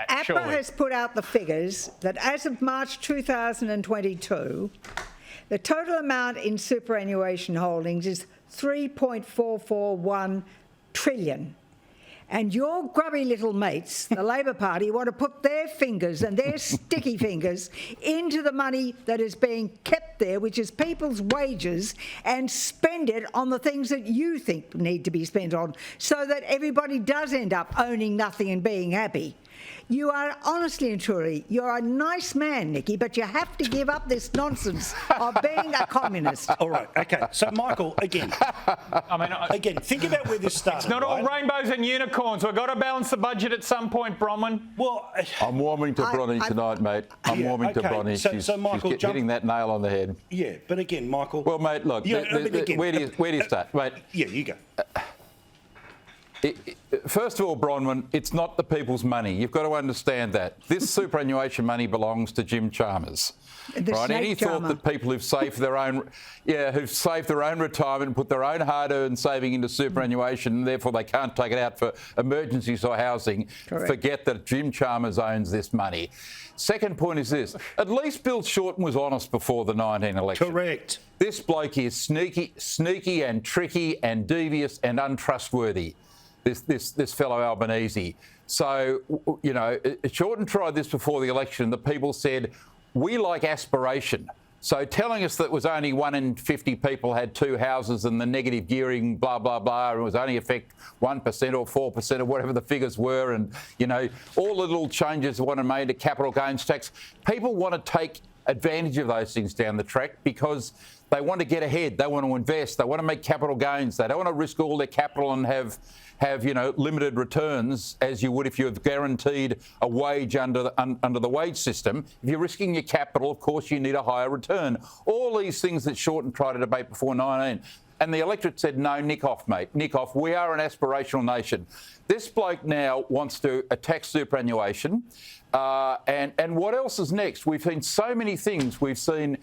APRA has put out the figures that as of March 2022, the total amount in superannuation holdings is 3.441 trillion. And your grubby little mates, the Labor Party, want to put their fingers and their sticky fingers into the money that is being kept there, which is people's wages, and spend it on the things that you think need to be spent on, so that everybody does end up owning nothing and being happy. You are, honestly and truly, you're a nice man, Nicky, but you have to give up this nonsense of being a communist. All right, okay. So, Michael, again, think about where this started. It's not all rainbows and unicorns. We've got to balance the budget at some point, Bronwyn. Well, I'm warming to Bronnie tonight, mate. I'm warming to Bronnie. So Michael, she's hitting that nail on the head. Yeah, but again, Michael. Well, mate, look, where do you start, mate? Yeah, you go. First of all, Bronwyn, it's not the people's money. You've got to understand that. This superannuation money belongs to Jim Chalmers. Right? And he thought that people who've saved their own retirement and put their own hard-earned saving into superannuation, and therefore they can't take it out for emergencies or housing, forget that Jim Chalmers owns this money. Second point is this. At least Bill Shorten was honest before the 19 election. Correct. This bloke is sneaky and tricky and devious and untrustworthy. This fellow Albanese. So, you know, Shorten tried this before the election. The people said, we like aspiration. So telling us that it was only 1 in 50 people had 2 houses and the negative gearing, blah, blah, blah, and it was only affect 1% or 4% or whatever the figures were, and, you know, all the little changes want to made to capital gains tax. People want to take advantage of those things down the track because they want to get ahead. They want to invest. They want to make capital gains. They don't want to risk all their capital and have you know, limited returns as you would if you're guaranteed a wage under the wage system. If you're risking your capital, of course, you need a higher return. All these things that Shorten tried to debate before 19. And the electorate said, no, nick off, mate, nick off. We are an aspirational nation. This bloke now wants to attack superannuation. And what else is next? We've seen so many things. We've seen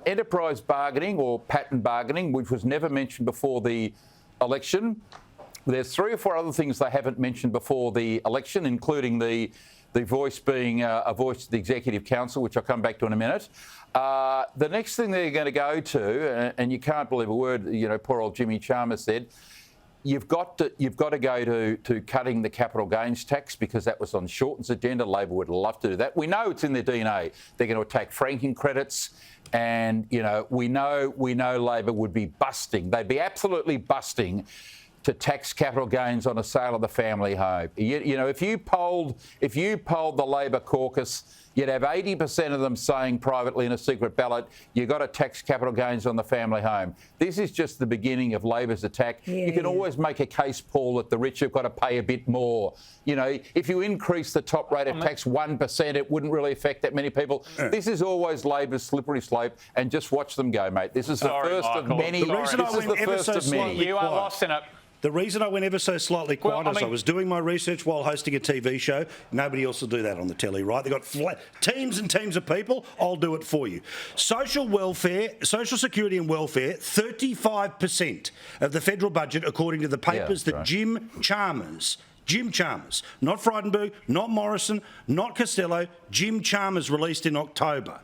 enterprise bargaining or pattern bargaining, which was never mentioned before the election. There's 3 or 4 other things they haven't mentioned before the election, including the voice being a voice to the Executive Council, which I'll come back to in a minute. The next thing they're going to go to, and you can't believe a word, you know, poor old Jimmy Chalmers said, you've got to go to cutting the capital gains tax, because that was on Shorten's agenda. Labor would love to do that. We know it's in their DNA. They're going to attack franking credits. And, you know, we know Labor would be busting. They'd be absolutely busting to tax capital gains on a sale of the family home. You know, if you polled the Labor caucus, you'd have 80% of them saying privately in a secret ballot, you've got to tax capital gains on the family home. This is just the beginning of Labor's attack. You can always make a case, Paul, that the rich have got to pay a bit more. You know, if you increase the top rate of tax 1%, it wouldn't really affect that many people. This is always Labor's slippery slope, and just watch them go, mate. This is the first of many. This is the first of many. You are lost in it. The reason I went ever so slightly quiet is I was doing my research while hosting a TV show. Nobody else will do that on the telly, right? They've got teams and teams of people. I'll do it for you. Social welfare, social security and welfare, 35% of the federal budget, according to the papers that Jim Chalmers, not Frydenberg, not Morrison, not Costello, Jim Chalmers released in October.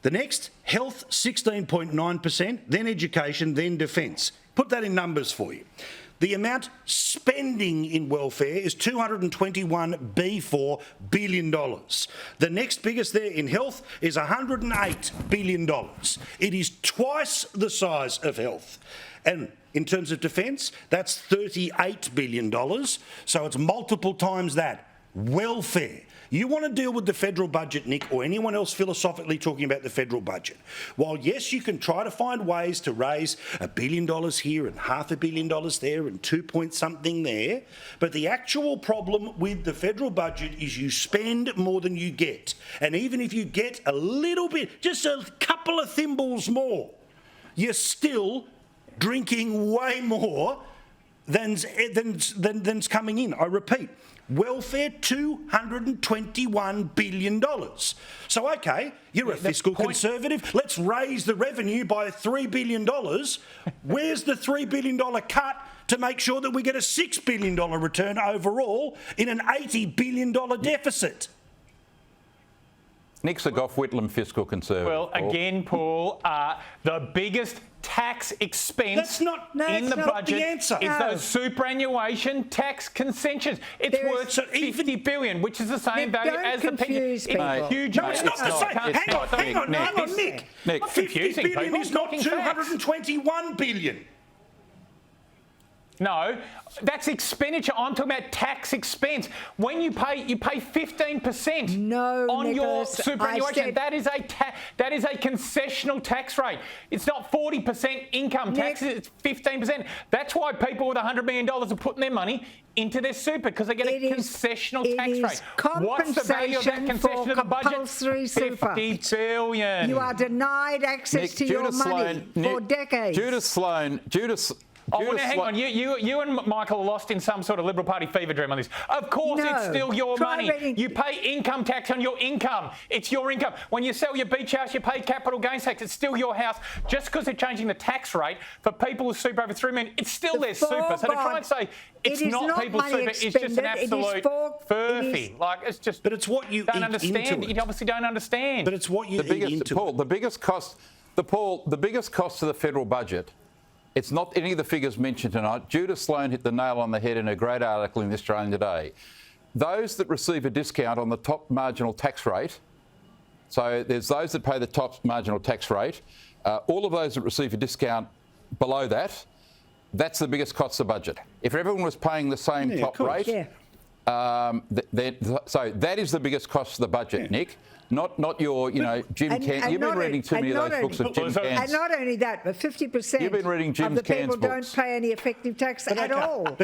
The next, health, 16.9%, then education, then defence. Put that in numbers for you. The amount spending in welfare is $221 billion. The next biggest there in health is $108 billion. It is twice the size of health. And in terms of defence, that's $38 billion. So it's multiple times that. Welfare. You want to deal with the federal budget, Nick, or anyone else philosophically talking about the federal budget. While, yes, you can try to find ways to raise $1 billion here and $500 million there and 2 point something there, but the actual problem with the federal budget is you spend more than you get. And even if you get a little bit, just a couple of thimbles more, you're still drinking way more than's coming in. I repeat. Welfare, $221 billion. So, OK, you're a fiscal conservative. Let's raise the revenue by $3 billion. Where's the $3 billion cut to make sure that we get a $6 billion return overall in an $80 billion deficit. Nick's a Gough Whitlam fiscal conservative. Well, again, Paul, the biggest tax expense in the budget is those superannuation tax concessions. It's worth $50 billion, which is the same value as the pension. It's huge. No, it's not the same. Hang on, Nick. Nick, $50 billion is not $221 billion. No, that's expenditure. I'm talking about tax expense. When you pay 15% on your superannuation. That is a concessional tax rate. It's not 40% income tax. It's 15%. That's why people with $100 million are putting their money into their super, because they get a concessional tax rate. What's the value of that concession to the budget? $50 billion. You are denied access to your money for decades. Judith Sloan. Hang on. You and Michael are lost in some sort of Liberal Party fever dream on this. Of course, it's still your money. You pay income tax on your income. It's your income. When you sell your beach house, you pay capital gains tax. It's still your house. Just because they're changing the tax rate for people with super over $3 million, it's still their super. So to try and say it's not people's super, it's just an absolute furphy. Like, it's just. But it's what you don't eat understand. into it. You obviously don't understand. But it's what you eat into Paul, it. the biggest cost to the federal budget. It's not any of the figures mentioned tonight. Judith Sloan hit the nail on the head in a great article in the Australian Today. Those that receive a discount on the top marginal tax rate, so there's those that pay the top marginal tax rate, all of those that receive a discount below that, that's the biggest cost of the budget. If everyone was paying the same top rate, so that is the biggest cost of the budget, Nick. Not your, Jim Cans. You've been reading too many of those books of Jim Cans. And not only that, but 50% You've been reading Jim of the people Cans don't books. pay any effective tax at all.